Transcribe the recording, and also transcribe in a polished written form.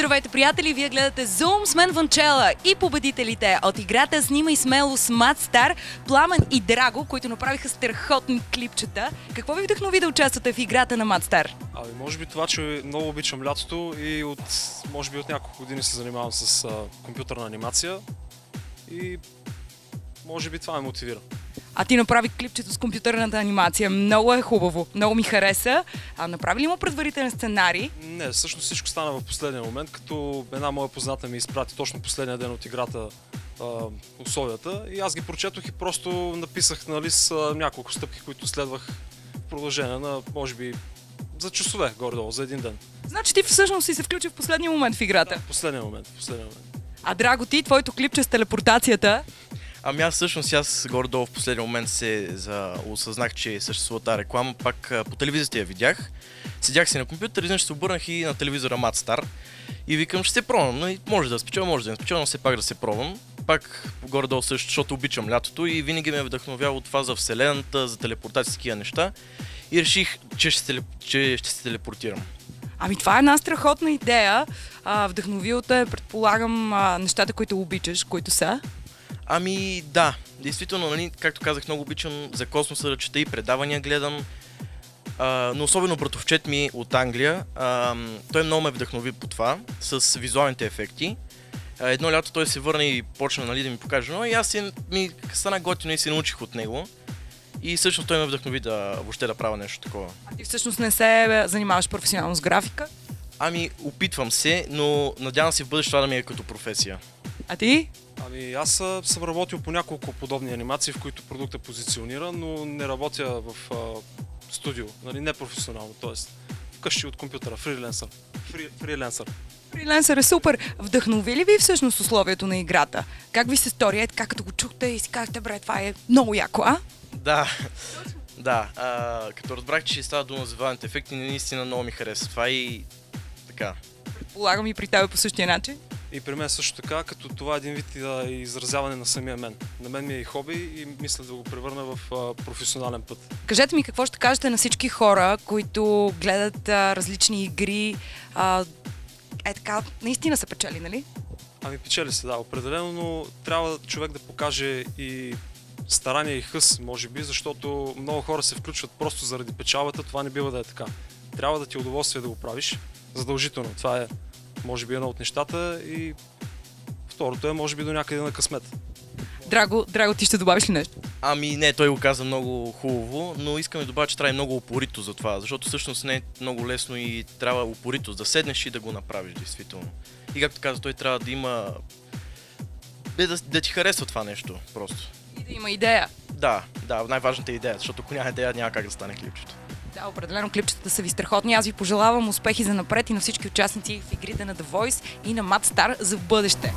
Здравейте, приятели! Вие гледате Zoom с мен Ванчела и победителите от играта Снимай смело с Madstar, Пламен и Драго, които направиха страхотни клипчета. Какво ви вдъхнови да участвате в играта на Madstar? Може би това, че много обичам лятото и може би от няколко години се занимавам с компютърна анимация и може би това ме мотивира. А ти направи клипчето с компютърната анимация. Много е хубаво. Много ми хареса. А направи ли му предварителен сценарий? Не, всъщност всичко стана в последния момент, като една моя позната ми изпрати точно последния ден от играта условията и аз ги прочетох и просто написах на лист няколко стъпки, които следвах в продължение на, може би, за часове горе-долу, за един ден. Значи ти всъщност си се включи в последния момент в играта? Да, в последния момент. А Драго, ти, твоето клипче с телепортацията? Ами аз всъщност горе-долу в последния момент осъзнах, че съществува тази реклама, пак по телевизията я видях. Седях си на компютър, изведнъж се обърнах и на телевизора Madstar и викам, ще се пробвам, но може да спечеля, може да не спечеля, но все пак да се пробвам. Пак горе-долу също, защото обичам лятото и винаги ме вдъхновява от това за Вселената, за телепортация и такива неща и реших, че ще се телепортирам. Ами това е една страхотна идея. Вдъхновил те, предполагам, нещата, които обичаш, които са? Ами да, действително, нали, както казах, много обичам за космоса да чета и предавания гледам, но особено братовчет ми от Англия, той много ме вдъхнови по това, с визуалните ефекти. Едно лято той се върна и почна, нали, да ми покаже, но и аз ми стана готино и се научих от него. И всъщност той ме вдъхнови въобще да правя нещо такова. А ти всъщност не се занимаваш професионално с графика? Ами опитвам се, но надявам се в бъдеще това да ми е като професия. А ти? Ами аз съм работил по няколко подобни анимации, в които продукта позиционира, но не работя в студио, нали, не професионално, т.е. вкъщи от компютъра, фриленсър. Фриленсър е супер. Вдъхнови ли ви всъщност условието на играта? Как ви се стори? Ето как като го чухте и си казахте, бре, това е много яко, а? Да, като разбрах, че става дума за визуалните ефекти, наистина много ми хареса това и така. Предполагам и при тебе по същия начин? И при мен също така, като това е един вид изразяване на самия мен. На мен ми е и хоби и мисля да го превърна в професионален път. Кажете ми какво ще кажете на всички хора, които гледат различни игри. Така, наистина са печели, нали? Ами печели се, да, определено, но трябва човек да покаже и старание и хъс, може би, защото много хора се включват просто заради печалбата, това не бива да е така. Трябва да ти е удоволствие да го правиш, задължително. Това е, може би, едно от нещата и второто е, може би, до някъде на късмет. Драго, ти ще добавиш ли нещо? Ами не, той го каза много хубаво, но искам да добавя, че трябва и много упорито за това, защото всъщност не е много лесно и трябва упоритост да седнеш и да го направиш, действително. И както каза, той трябва да има... да ти харесва това нещо, просто. И да има идея. Да, най-важната идея, защото ако няма идея, няма как да стане клипчето. Да, определено клипчетата са ви страхотни. Аз ви пожелавам успехи за напред и на всички участници в игрите на The Voice и на Madstar за в бъдеще.